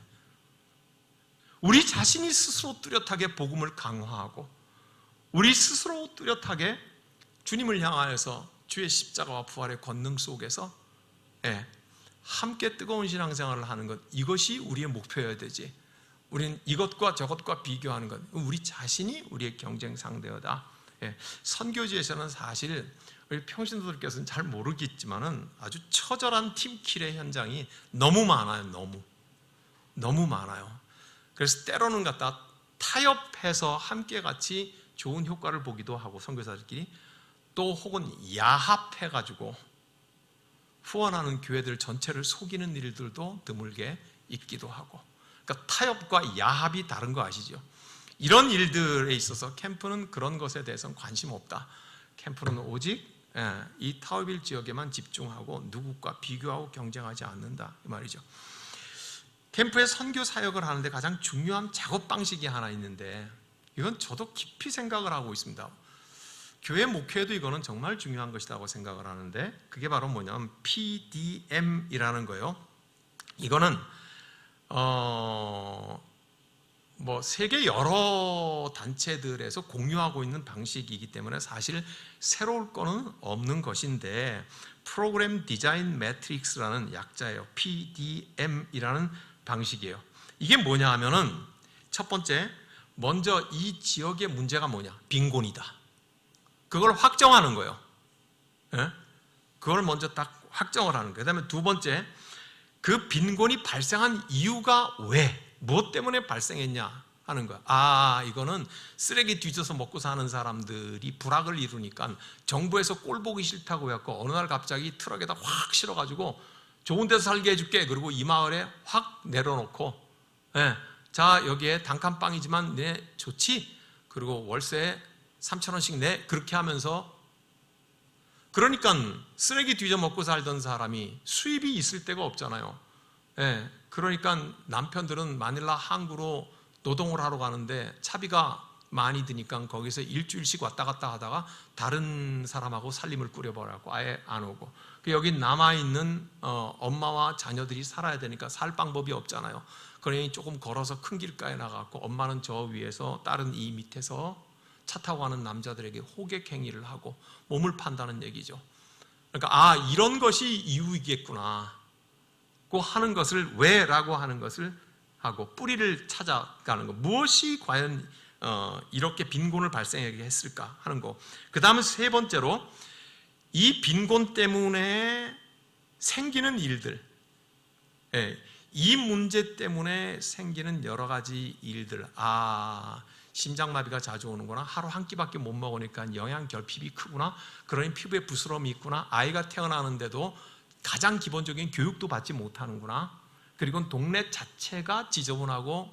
우리 자신이 스스로 뚜렷하게 복음을 강화하고 우리 스스로 뚜렷하게 주님을 향하여서 주의 십자가와 부활의 권능 속에서 함께 뜨거운 신앙생활을 하는 것, 이것이 우리의 목표여야 되지. 우리는 이것과 저것과 비교하는 것, 우리 자신이 우리의 경쟁 상대여다. 선교지에서는 사실 우리 평신도들께서는 잘 모르겠지만은 아주 처절한 팀킬의 현장이 너무 많아요. 너무 많아요. 그래서 때로는 갖다 타협해서 함께 같이 좋은 효과를 보기도 하고, 선교사들끼리 또 혹은 야합해가지고 후원하는 교회들 전체를 속이는 일들도 드물게 있기도 하고, 그러니까 타협과 야합이 다른 거 아시죠? 이런 일들에 있어서 캠프는 그런 것에 대해서는 관심 없다. 캠프는 오직 이 타워빌 지역에만 집중하고 누구과 비교하고 경쟁하지 않는다 이 말이죠. 캠프에 선교 사역을 하는데 가장 중요한 작업 방식이 하나 있는데, 이건 저도 깊이 생각을 하고 있습니다. 교회 목회에도 이거는 정말 중요한 것이라고 생각을 하는데, 그게 바로 뭐냐면 PDM이라는 거예요. 이거는 세계 여러 단체들에서 공유하고 있는 방식이기 때문에 사실 새로울 거는 없는 것인데, 프로그램 디자인 매트릭스라는 약자예요. PDM이라는 방식이에요. 이게 뭐냐 하면은 첫 번째, 먼저 이 지역의 문제가 뭐냐? 빈곤이다. 그걸 확정하는 거예요. 예? 그걸 먼저 딱 확정을 하는 거예요. 그 다음에 두 번째, 그 빈곤이 발생한 이유가 왜, 무엇 때문에 발생했냐 하는 거야. 이거는 쓰레기 뒤져서 먹고 사는 사람들이 불악을 이루니까 정부에서 꼴 보기 싫다고 해갖고 어느 날 갑자기 트럭에다 확 실어가지고 좋은 데서 살게 해줄게. 그리고 이 마을에 확 내려놓고, 자, 여기에 단칸방이지만 내 좋지? 그리고 월세 3,000원씩 내. 그렇게 하면서, 그러니까 쓰레기 뒤져 먹고 살던 사람이 수입이 있을 데가 없잖아요. 그러니까 남편들은 마닐라 항구로 노동을 하러 가는데 차비가 많이 드니까 거기서 일주일씩 왔다 갔다 하다가 다른 사람하고 살림을 꾸려버려갖고 아예 안 오고, 여기 남아있는 엄마와 자녀들이 살아야 되니까 살 방법이 없잖아요. 그러니 조금 걸어서 큰 길가에 나가고 엄마는 저 위에서 딸은 이 밑에서 차 타고 가는 남자들에게 호객 행위를 하고 몸을 판다는 얘기죠. 그러니까 이런 것이 이유이겠구나 고 하는 것을, 왜라고 하는 것을 하고 뿌리를 찾아가는 거, 무엇이 과연 이렇게 빈곤을 발생하게 했을까 하는 거. 그 다음에 세 번째로, 이 빈곤 때문에 생기는 일들, 이 문제 때문에 생기는 여러 가지 일들. 심장마비가 자주 오는구나, 하루 한 끼밖에 못 먹으니까 영양 결핍이 크구나, 그러니 피부에 부스럼이 있구나, 아이가 태어나는데도 가장 기본적인 교육도 받지 못하는구나, 그리고 동네 자체가 지저분하고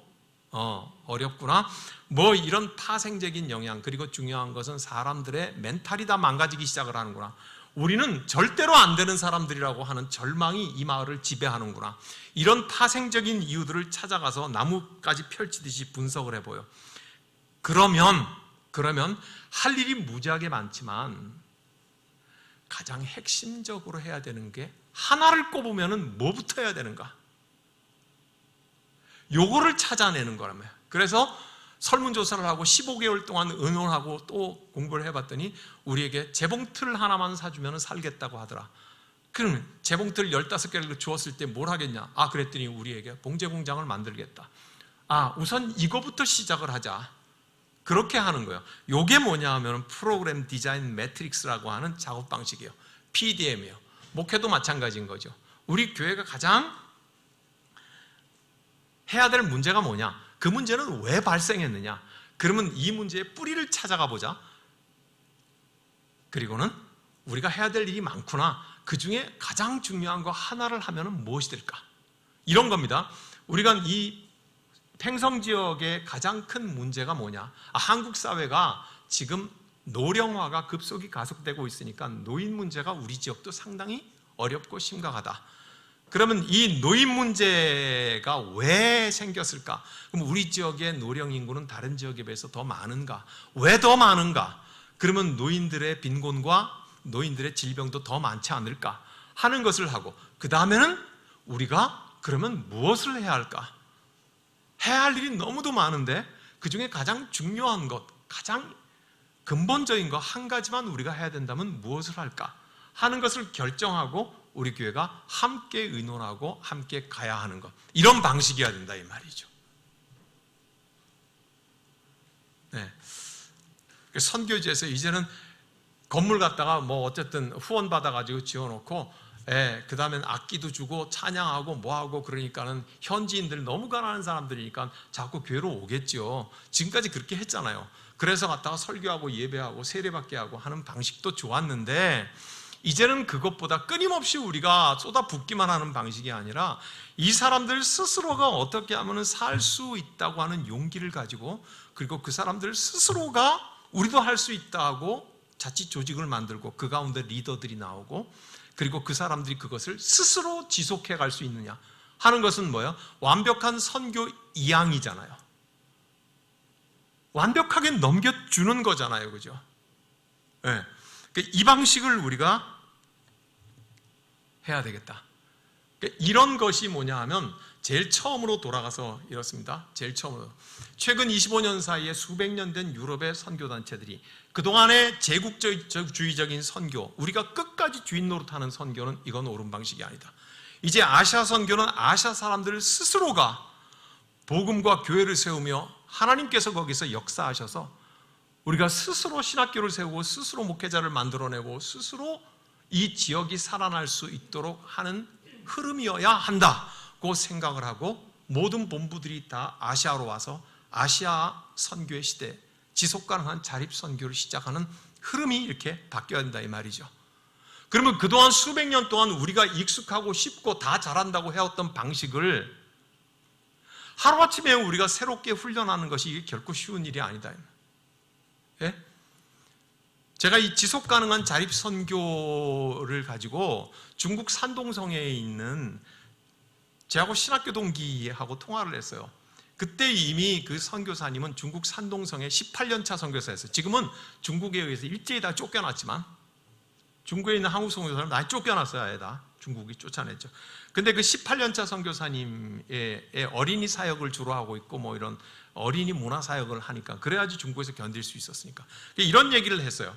어렵구나, 뭐 이런 파생적인 영향. 그리고 중요한 것은 사람들의 멘탈이 다 망가지기 시작을 하는구나. 우리는 절대로 안 되는 사람들이라고 하는 절망이 이 마을을 지배하는구나. 이런 파생적인 이유들을 찾아가서 나무까지 펼치듯이 분석을 해보여. 그러면 할 일이 무지하게 많지만 가장 핵심적으로 해야 되는 게, 하나를 꼽으면 뭐부터 해야 되는가? 요거를 찾아내는 거라며. 그래서 설문조사를 하고 15개월 동안 의논하고 또 공부를 해봤더니 우리에게 재봉틀 하나만 사주면 살겠다고 하더라. 그러면 재봉틀 15개를 주었을 때 뭘 하겠냐? 그랬더니 우리에게 봉제 공장을 만들겠다. 우선 이거부터 시작을 하자. 그렇게 하는 거예요. 요게 뭐냐 하면 프로그램 디자인 매트릭스라고 하는 작업 방식이에요. PDM이에요. 목회도 마찬가지인 거죠. 우리 교회가 가장 해야 될 문제가 뭐냐? 그 문제는 왜 발생했느냐? 그러면 이 문제의 뿌리를 찾아가 보자. 그리고는 우리가 해야 될 일이 많구나. 그 중에 가장 중요한 거 하나를 하면 무엇이 될까? 이런 겁니다. 우리가 이 팽성 지역의 가장 큰 문제가 뭐냐? 한국 사회가 지금 노령화가 급속히 가속되고 있으니까 노인 문제가 우리 지역도 상당히 어렵고 심각하다. 그러면 이 노인 문제가 왜 생겼을까? 그럼 우리 지역의 노령 인구는 다른 지역에 비해서 더 많은가? 왜 더 많은가? 그러면 노인들의 빈곤과 노인들의 질병도 더 많지 않을까 하는 것을 하고, 그 다음에는 우리가 그러면 무엇을 해야 할까? 해야 할 일이 너무도 많은데 그 중에 가장 중요한 것, 가장 근본적인 것 한 가지만 우리가 해야 된다면 무엇을 할까 하는 것을 결정하고 우리 교회가 함께 의논하고 함께 가야 하는 것, 이런 방식이어야 된다 이 말이죠. 선교지에서 이제는 건물 갖다가 뭐 어쨌든 후원 받아가지고 지어놓고, 그 다음엔 악기도 주고 찬양하고 뭐하고, 그러니까는 현지인들 너무 가난한 사람들이니까 자꾸 교회로 오겠죠. 지금까지 그렇게 했잖아요. 그래서 갔다가 설교하고 예배하고 세례받게 하고 하는 방식도 좋았는데, 이제는 그것보다 끊임없이 우리가 쏟아붓기만 하는 방식이 아니라 이 사람들 스스로가 어떻게 하면 살 수 있다고 하는 용기를 가지고, 그리고 그 사람들 스스로가 우리도 할 수 있다고 자치 조직을 만들고 그 가운데 리더들이 나오고, 그리고 그 사람들이 그것을 스스로 지속해 갈 수 있느냐 하는 것은 뭐예요? 완벽한 선교 이양이잖아요. 완벽하게 넘겨주는 거잖아요. 그죠? 이 방식을 우리가 해야 되겠다. 그러니까 이런 것이 뭐냐 하면 제일 처음으로 돌아가서 이렇습니다. 제일 처음으로 최근 25년 사이에 수백 년 된 유럽의 선교단체들이 그동안의 제국주의적인 선교, 우리가 끝까지 주인 노릇하는 선교는 이건 옳은 방식이 아니다. 이제 아시아 선교는 아시아 사람들 스스로가 복음과 교회를 세우며 하나님께서 거기서 역사하셔서 우리가 스스로 신학교를 세우고 스스로 목회자를 만들어내고 스스로 이 지역이 살아날 수 있도록 하는 흐름이어야 한다고 생각을 하고 모든 본부들이 다 아시아로 와서 아시아 선교의 시대, 지속가능한 자립선교를 시작하는 흐름이 이렇게 바뀌어야 된다 이 말이죠. 그러면 그동안 수백 년 동안 우리가 익숙하고 쉽고 다 잘한다고 해왔던 방식을 하루아침에 우리가 새롭게 훈련하는 것이 이게 결코 쉬운 일이 아니다. 예? 제가 이 지속가능한 자립선교를 가지고 중국 산동성에 있는 제하고 신학교 동기하고 통화를 했어요. 그때 이미 그 선교사님은 중국 산동성의 18년차 선교사였어요. 지금은 중국에 의해서 일제히 다 쫓겨났지만 중국에 있는 한국 선교사는 다 쫓겨났어요. 아예 다 중국이 쫓아냈죠. 근데 그 18년차 선교사님의 어린이 사역을 주로 하고 있고 뭐 이런 어린이 문화 사역을 하니까 그래야지 중국에서 견딜 수 있었으니까 이런 얘기를 했어요.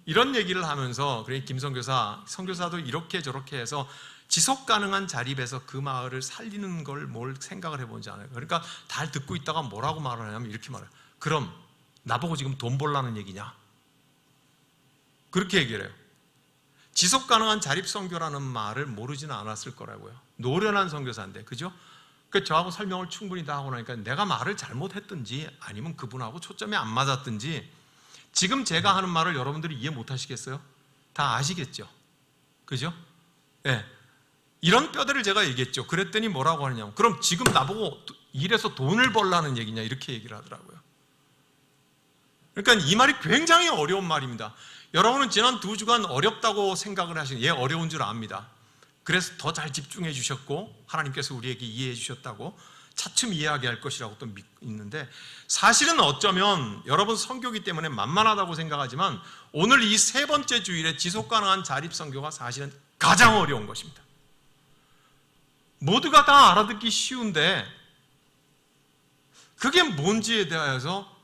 이런 얘기를 하면서 그래 김 선교사도 이렇게 저렇게 해서 지속 가능한 자립에서 그 마을을 살리는 걸 뭘 생각을 해보지 않아요. 그러니까 다 듣고 있다가 뭐라고 말을 하냐면 이렇게 말해요. 그럼 나보고 지금 돈 벌라는 얘기냐? 그렇게 얘기를 해요. 지속 가능한 자립 선교라는 말을 모르지는 않았을 거라고요. 노련한 선교사인데, 그죠? 그 저하고 설명을 충분히 다 하고 나니까 내가 말을 잘못했든지 아니면 그분하고 초점이 안 맞았든지 지금 제가 하는 말을 여러분들이 이해 못 하시겠어요? 다 아시겠죠? 그죠? 예. 네. 이런 뼈대를 제가 얘기했죠. 그랬더니 뭐라고 하느냐. 그럼 지금 나보고 일해서 돈을 벌라는 얘기냐. 이렇게 얘기를 하더라고요. 그러니까 이 말이 굉장히 어려운 말입니다. 여러분은 지난 2주간 어렵다고 생각을 하시는, 예, 어려운 줄 압니다. 그래서 더 잘 집중해 주셨고 하나님께서 우리에게 이해해 주셨다고 차츰 이해하게 할 것이라고 또 믿는데 사실은 어쩌면 여러분 선교기 때문에 만만하다고 생각하지만 오늘 이 3번째 주일에 지속가능한 자립선교가 사실은 가장 어려운 것입니다. 모두가 다 알아듣기 쉬운데 그게 뭔지에 대하여서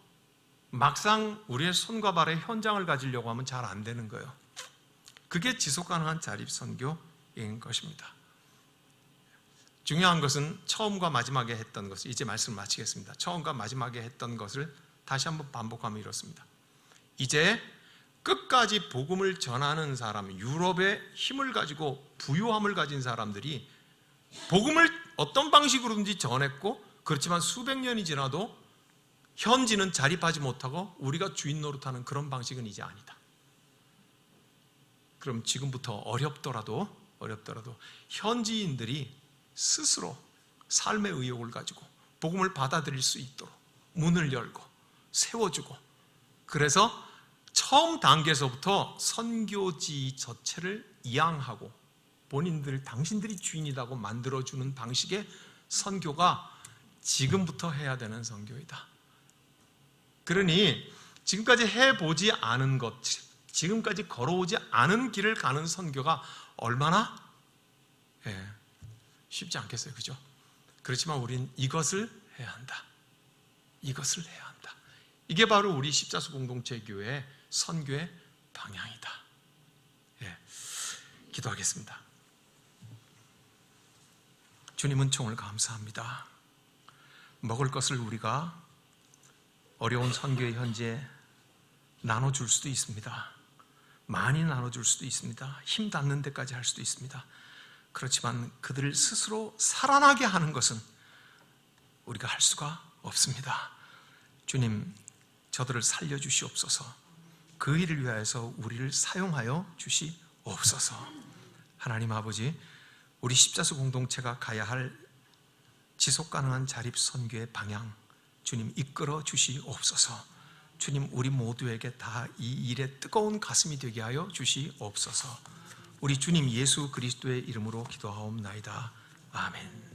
막상 우리의 손과 발의 현장을 가지려고 하면 잘 안 되는 거예요. 그게 지속가능한 자립선교인 것입니다. 중요한 것은 처음과 마지막에 했던 것을, 이제 말씀을 마치겠습니다. 처음과 마지막에 했던 것을 다시 한번 반복하면 이렇습니다. 이제 끝까지 복음을 전하는 사람, 유럽의 힘을 가지고 부유함을 가진 사람들이 복음을 어떤 방식으로든지 전했고, 그렇지만 수백 년이 지나도 현지는 자립하지 못하고 우리가 주인 노릇하는 그런 방식은 이제 아니다. 그럼 지금부터 어렵더라도 현지인들이 스스로 삶의 의욕을 가지고 복음을 받아들일 수 있도록 문을 열고 세워주고, 그래서 처음 단계에서부터 선교지 자체를 이양하고 당신들이 주인이라고 만들어주는 방식의 선교가 지금부터 해야 되는 선교이다. 그러니 지금까지 해보지 않은 것, 지금까지 걸어오지 않은 길을 가는 선교가 얼마나 쉽지 않겠어요, 그죠? 그렇지만 우린 이것을 해야 한다. 이것을 해야 한다. 이게 바로 우리 십자수 공동체 교회의 선교의 방향이다. 기도하겠습니다. 주님, 은총을 감사합니다. 먹을 것을 우리가 어려운 선교의 현지에 나눠줄 수도 있습니다. 많이 나눠줄 수도 있습니다. 힘 닿는 데까지 할 수도 있습니다. 그렇지만 그들을 스스로 살아나게 하는 것은 우리가 할 수가 없습니다. 주님, 저들을 살려주시옵소서. 그 일을 위하여서 우리를 사용하여 주시옵소서. 하나님 아버지, 우리 십자수 공동체가 가야 할 지속가능한 자립선교의 방향, 주님 이끌어 주시옵소서. 주님, 우리 모두에게 다 이 일에 뜨거운 가슴이 되게 하여 주시옵소서. 우리 주님 예수 그리스도의 이름으로 기도하옵나이다. 아멘.